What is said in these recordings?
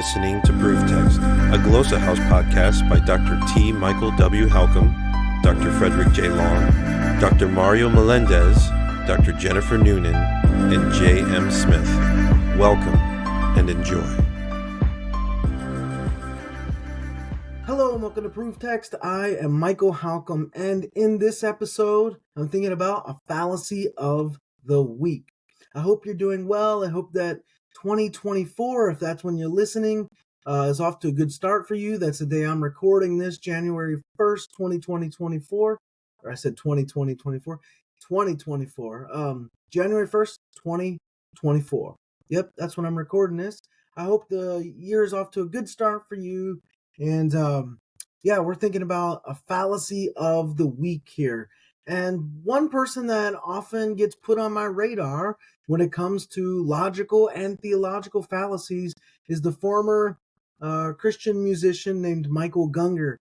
listening to Proof Text, a Glossa House podcast by Dr. T. Michael W. Halcomb, Dr. Frederick J. Long, Dr. Mario Melendez, Dr. Jennifer Noonan, and J. M. Smith. Welcome and enjoy. Hello and welcome to Proof Text. I am Michael Halcomb, and in this episode, I'm thinking about a fallacy of the week. I hope you're doing well. I hope that 2024, if that's when you're listening, is off to a good start for you. That's the day I'm recording this, January 1st, 2024. Or I said 2024. January 1st, 2024. Yep, that's when I'm recording this. I hope the year is off to a good start for you. And we're thinking about a fallacy of the week here. And one person that often gets put on my radar when it comes to logical and theological fallacies is the former Christian musician named Michael Gungor.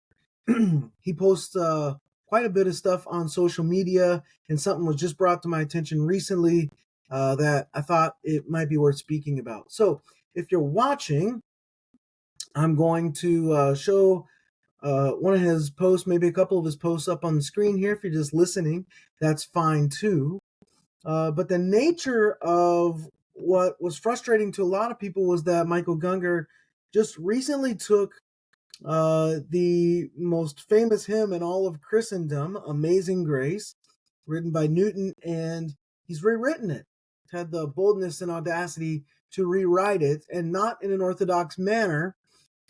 He posts quite a bit of stuff on social media, and something was just brought to my attention recently that I thought it might be worth speaking about. So if you're watching, I'm going to show one of his posts, maybe a couple of his posts up on the screen here. If you're just listening, that's fine too. But the nature of what was frustrating to a lot of people was that Michael Gungor just recently took the most famous hymn in all of Christendom, Amazing Grace, written by Newton, and he's rewritten it. Had the boldness and audacity to rewrite it, and not in an orthodox manner,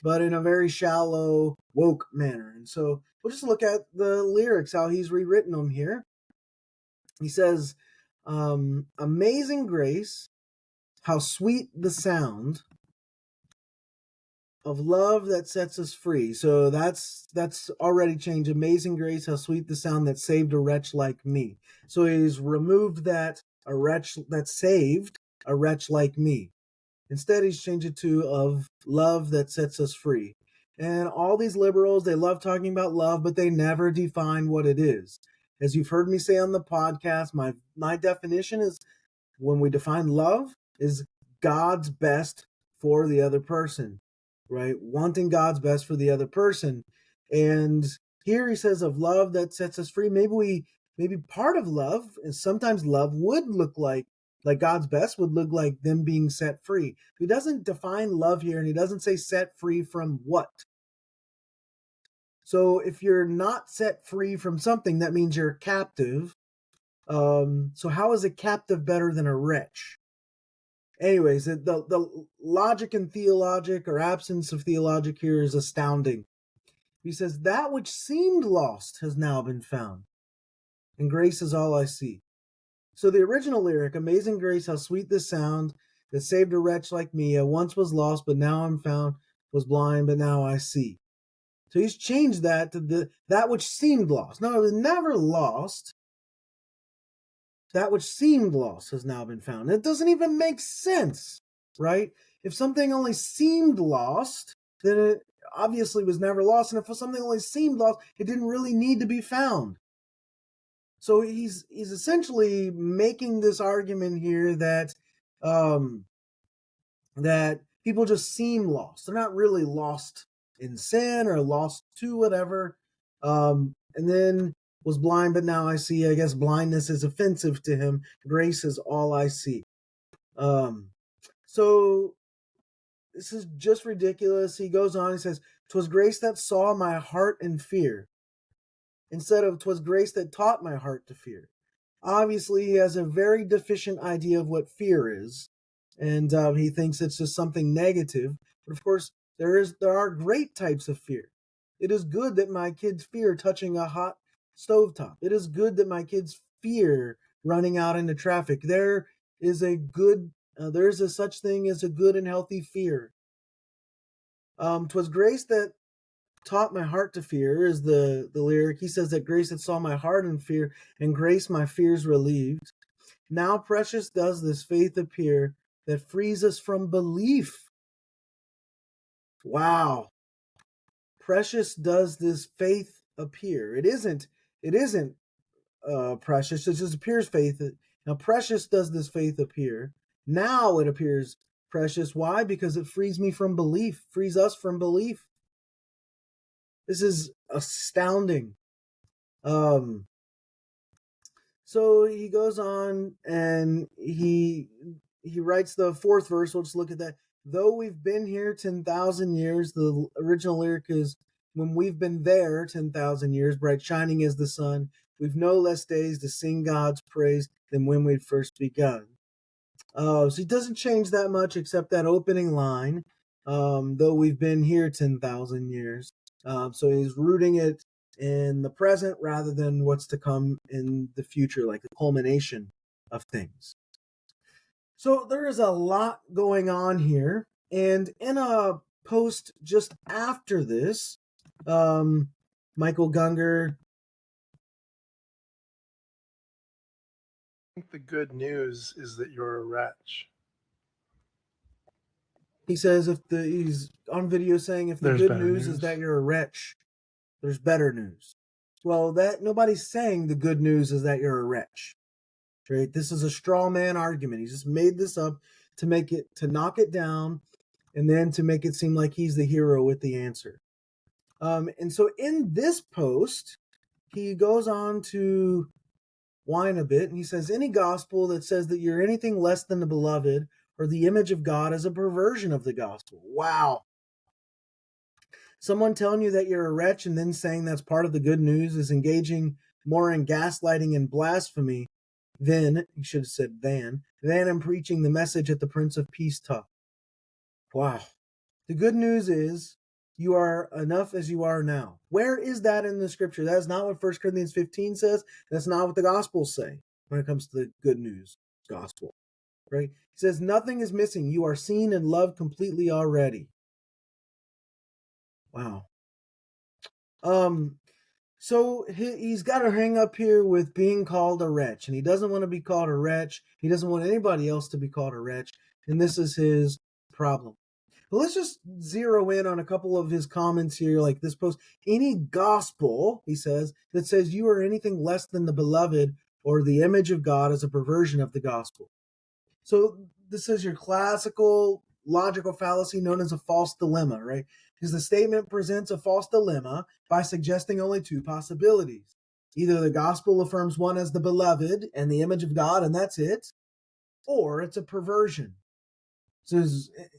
but in a very shallow, woke manner. And so we'll just look at the lyrics, how he's rewritten them here. He says, amazing grace, how sweet the sound of love that sets us free. So that's already changed. Amazing grace, how sweet the sound that saved a wretch like me. So he's removed that, a wretch that saved a wretch like me. Instead, he's changed it to of love that sets us free. And all these liberals, they love talking about love, but they never define what it is. As you've heard me say on the podcast, my definition is, when we define love, is God's best for the other person, right? Wanting God's best for the other person. And here he says of love that sets us free. Maybe part of love, and sometimes love would look like God's best would look like them being set free. He doesn't define love here, and he doesn't say set free from what. So if you're not set free from something, that means you're captive. So how is a captive better than a wretch? Anyways, the logic and theologic, or absence of theologic here, is astounding. He says, that which seemed lost has now been found, and grace is all I see. So the original lyric, amazing grace, how sweet the sound that saved a wretch like me. I once was lost, but now I'm found, was blind, but now I see. So he's changed that to that which seemed lost. No, it was never lost. That which seemed lost has now been found. It doesn't even make sense, right? If something only seemed lost, then it obviously was never lost. And if something only seemed lost, it didn't really need to be found. So he's essentially making this argument here that that people just seem lost. They're not really lost in sin or lost to whatever. And then was blind, but now I see. I guess blindness is offensive to him. Grace is all I see. So this is just ridiculous. He goes on, he says, 'twas grace that saw my heart in fear, instead of 'twas grace that taught my heart to fear. Obviously, he has a very deficient idea of what fear is, and he thinks it's just something negative. But of course, there are great types of fear. It is good that my kids fear touching a hot stovetop. It is good that my kids fear running out into traffic. There is a such thing as a good and healthy fear. 'Twas grace that taught my heart to fear is the lyric. He says that grace that saw my heart in fear, and grace my fears relieved. Now precious does this faith appear that frees us from belief. Wow. Precious does this faith appear. It isn't precious. It just appears faith. Now precious does this faith appear. Now it appears precious. Why? Because it frees me from belief, frees us from belief. This is astounding. So he goes on and he writes the fourth verse. We'll just look at that. Though we've been here 10,000 years, the original lyric is, when we've been there 10,000 years, bright shining as the sun, we've no less days to sing God's praise than when we'd first begun. So he doesn't change that much except that opening line, though we've been here 10,000 years. So he's rooting it in the present rather than what's to come in the future, like the culmination of things. So there is a lot going on here. And in a post just after this, Michael Gungor. I think the good news is that you're a wretch. He says he's on video saying if the There's good better news is that you're a wretch, there's better news. Well, that nobody's saying the good news is that you're a wretch. Right? This is a straw man argument. He just made this up to knock it down, and then to make it seem like he's the hero with the answer. And so in this post, he goes on to whine a bit, and he says, any gospel that says that you're anything less than the beloved or the image of God is a perversion of the gospel. Wow. Someone telling you that you're a wretch and then saying that's part of the good news is engaging more in gaslighting and blasphemy than, you should have said than in preaching the message at the Prince of Peace talk. Wow. The good news is you are enough as you are now. Where is that in the scripture? That's not what 1 Corinthians 15 says. That's not what the Gospels say when it comes to the good news gospel. Right? It says nothing is missing. You are seen and loved completely already. Wow. So he's got to hang up here with being called a wretch, and he doesn't want to be called a wretch. He doesn't want anybody else to be called a wretch, and this is his problem. But let's just zero in on a couple of his comments here, like this post. Any gospel, he says, that says you are anything less than the beloved or the image of God is a perversion of the gospel. So this is your classical logical fallacy known as a false dilemma, right? Because the statement presents a false dilemma by suggesting only two possibilities. Either the gospel affirms one as the beloved and the image of God, and that's it, or it's a perversion. So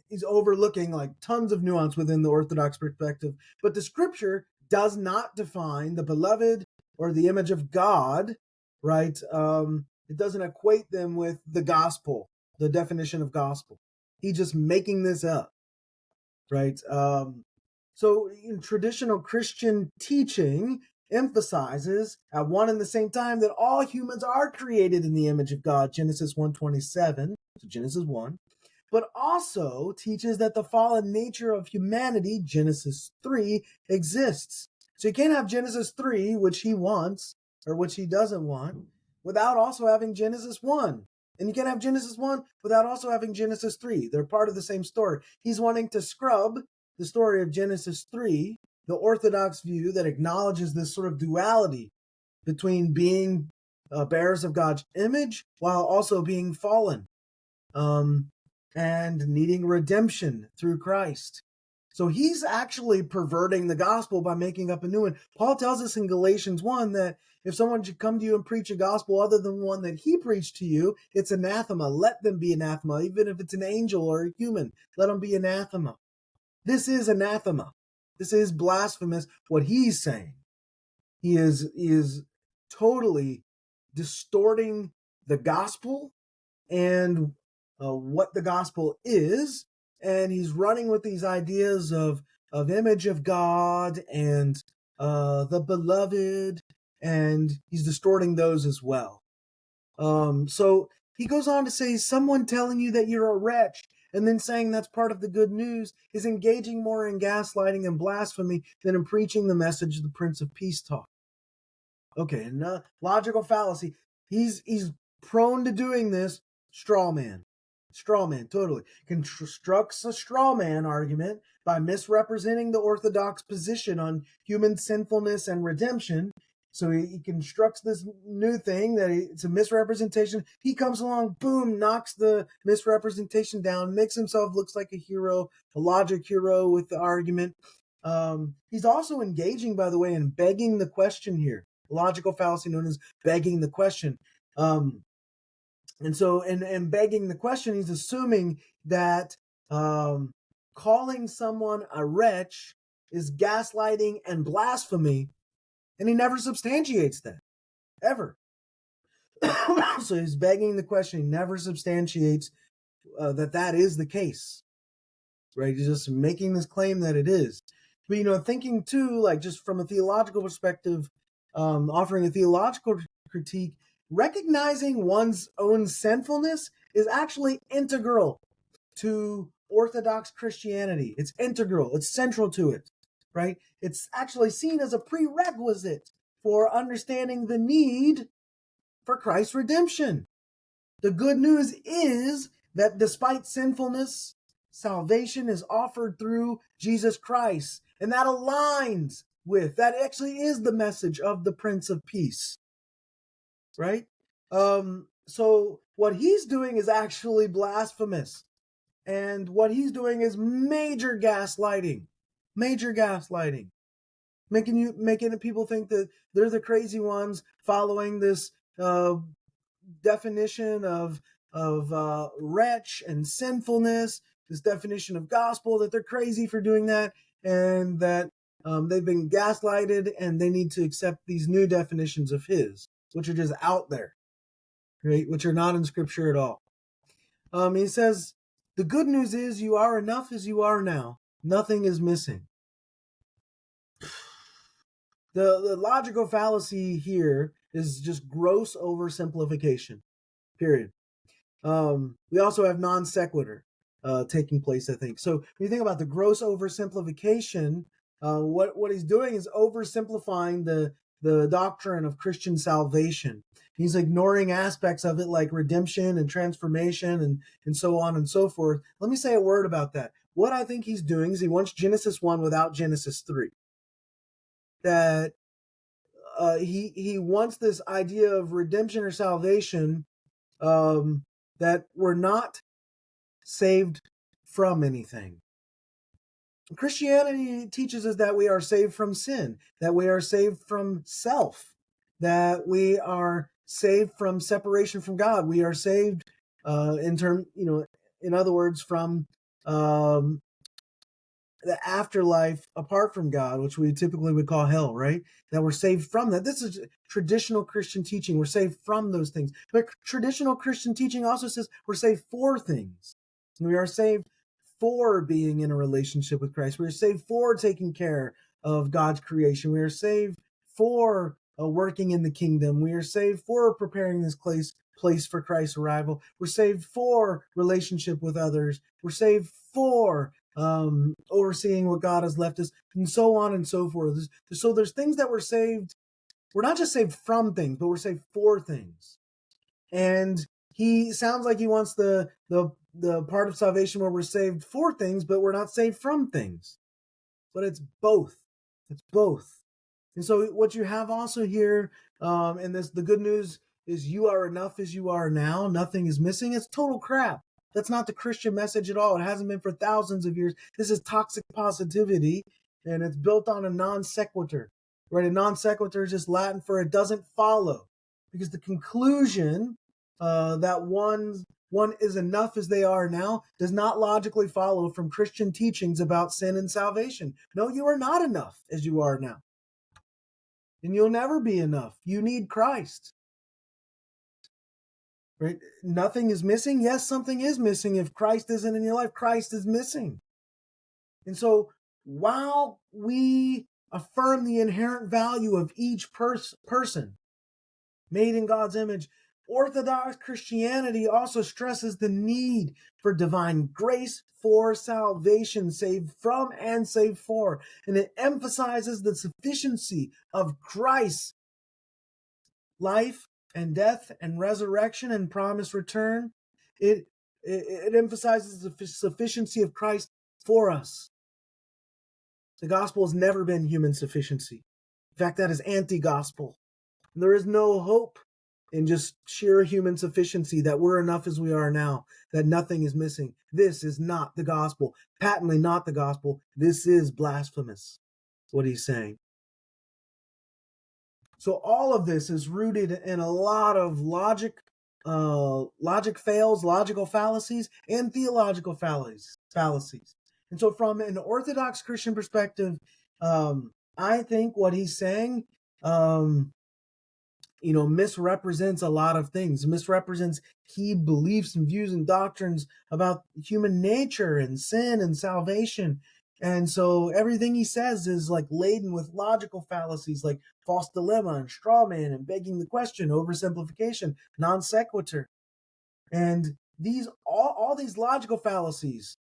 he's overlooking like tons of nuance within the Orthodox perspective, but the scripture does not define the beloved or the image of God, right? It doesn't equate them with the gospel, the definition of gospel. He's just making this up, right? So in traditional Christian teaching emphasizes at one and the same time that all humans are created in the image of God, Genesis 1:27, so Genesis 1, but also teaches that the fallen nature of humanity, Genesis 3, exists. So you can't have Genesis 3, which he wants, or which he doesn't want, without also having Genesis 1. And you can't have Genesis 1 without also having Genesis 3. They're part of the same story. He's wanting to scrub the story of Genesis 3, the Orthodox view that acknowledges this sort of duality between being bearers of God's image while also being fallen and needing redemption through Christ. So he's actually perverting the gospel by making up a new one. Paul tells us in Galatians 1 that if someone should come to you and preach a gospel other than one that he preached to you, it's anathema. Let them be anathema. Even if it's an angel or a human, let them be anathema. This is anathema. This is blasphemous, what he's saying. He is totally distorting the gospel and what the gospel is, and he's running with these ideas of image of God and the beloved, and he's distorting those as well. So he goes on to say, someone telling you that you're a wretch and then saying that's part of the good news is engaging more in gaslighting and blasphemy than in preaching the message of the Prince of Peace talk. Okay, and logical fallacy. He's prone to doing this. Straw man, totally. Constructs a straw man argument by misrepresenting the Orthodox position on human sinfulness and redemption, So he constructs this new thing that it's a misrepresentation. He comes along, boom, knocks the misrepresentation down, makes himself looks like a hero, a logic hero with the argument. He's also engaging, by the way, in begging the question here. Logical fallacy known as begging the question. And so in begging the question, he's assuming that calling someone a wretch is gaslighting and blasphemy, and he never substantiates that, ever. So he's begging the question, he never substantiates that is the case, right? He's just making this claim that it is. But, thinking too, like just from a theological perspective, offering a theological critique, recognizing one's own sinfulness is actually integral to Orthodox Christianity. It's integral. It's central to it, right? It's actually seen as a prerequisite for understanding the need for Christ's redemption. The good news is that despite sinfulness, salvation is offered through Jesus Christ. And that aligns with, that actually is the message of the Prince of Peace, right? So what he's doing is actually blasphemous. And what he's doing is major gaslighting. Making people think that they're the crazy ones following this definition of wretch and sinfulness, this definition of gospel, that they're crazy for doing that, and that they've been gaslighted and they need to accept these new definitions of his, which are just out there, right? Which are not in scripture at all. He says, the good news is you are enough as you are now. Nothing is missing. The logical fallacy here is just gross oversimplification, period. We also have non sequitur taking place, I think. So when you think about the gross oversimplification, what he's doing is oversimplifying the doctrine of Christian salvation. He's ignoring aspects of it like redemption and transformation and so on and so forth. Let me say a word about that. What I think he's doing is he wants Genesis 1 without Genesis 3. That he wants this idea of redemption or salvation, that we're not saved from anything. Christianity teaches us that we are saved from sin, that we are saved from self, that we are saved from separation from God. We are saved in other words, from the afterlife apart from God, which we typically would call hell, right? That we're saved from that. This is traditional Christian teaching. We're saved from those things. But traditional Christian teaching also says we're saved for things. We are saved for being in a relationship with Christ. We are saved for taking care of God's creation. We are saved for working in the kingdom. We are saved for preparing this place for Christ's arrival. We're saved for relationship with others. We're saved for overseeing what God has left us, and so on and so forth. So there's things that we're saved. We're not just saved from things, but we're saved for things. And he sounds like he wants the part of salvation where we're saved for things, but we're not saved from things. But it's both. It's both. And so what you have also here in this, the good news is you are enough as you are now. Nothing is missing. It's total crap. That's not the Christian message at all. It hasn't been for thousands of years. This is toxic positivity, and it's built on a non sequitur. Right? A non sequitur is just Latin for it doesn't follow. Because the conclusion that one is enough as they are now does not logically follow from Christian teachings about sin and salvation. No, you are not enough as you are now. And you'll never be enough. You need Christ. Right? Nothing is missing. Yes, something is missing. If Christ isn't in your life, Christ is missing. And so while we affirm the inherent value of each person made in God's image, Orthodox Christianity also stresses the need for divine grace for salvation, saved from and saved for. And it emphasizes the sufficiency of Christ's life and death and resurrection and promised return. It emphasizes the sufficiency of Christ for us. The gospel has never been human sufficiency. In fact, that is anti-gospel. There is no hope in just sheer human sufficiency, that we're enough as we are now, that nothing is missing. This is not the gospel, patently not the gospel. This is blasphemous, what he's saying. So all of this is rooted in a lot of logic fails, logical fallacies, and theological fallacies. And so from an Orthodox Christian perspective, I think what he's saying, misrepresents a lot of things, misrepresents key beliefs and views and doctrines about human nature and sin and salvation. And so everything he says is like laden with logical fallacies, like false dilemma and straw man and begging the question, oversimplification, non sequitur. And all these logical fallacies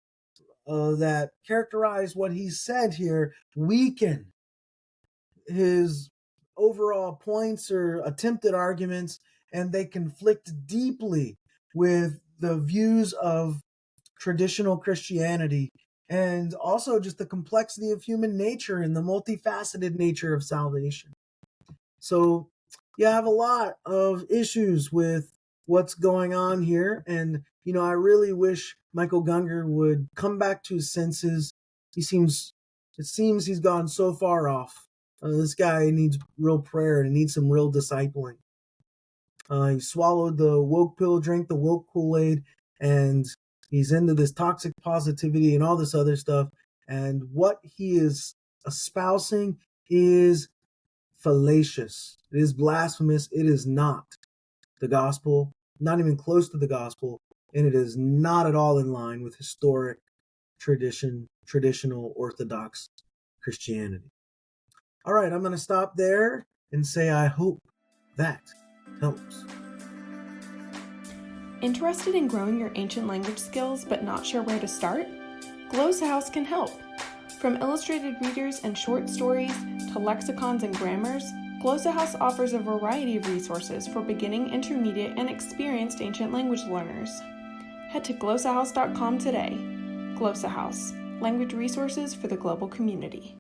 that characterize what he said here weaken his overall points or attempted arguments, and they conflict deeply with the views of traditional Christianity, and also just the complexity of human nature and the multifaceted nature of salvation. So, I have a lot of issues with what's going on here, and I really wish Michael Gungor would come back to his senses. It seems he's gone so far off. This guy needs real prayer and he needs some real discipling. He swallowed the woke pill, drank the woke Kool-Aid, and he's into this toxic positivity and all this other stuff. And what he is espousing is fallacious. It is blasphemous. It is not the gospel, not even close to the gospel, and it is not at all in line with historic traditional Orthodox Christianity. All right, I'm going to stop there and say I hope that helps. Interested in growing your ancient language skills but not sure where to start? Glossa House can help. From illustrated readers and short stories to lexicons and grammars, Glossa House offers a variety of resources for beginning, intermediate, and experienced ancient language learners. Head to glossahouse.com today. Glossa House, language resources for the global community.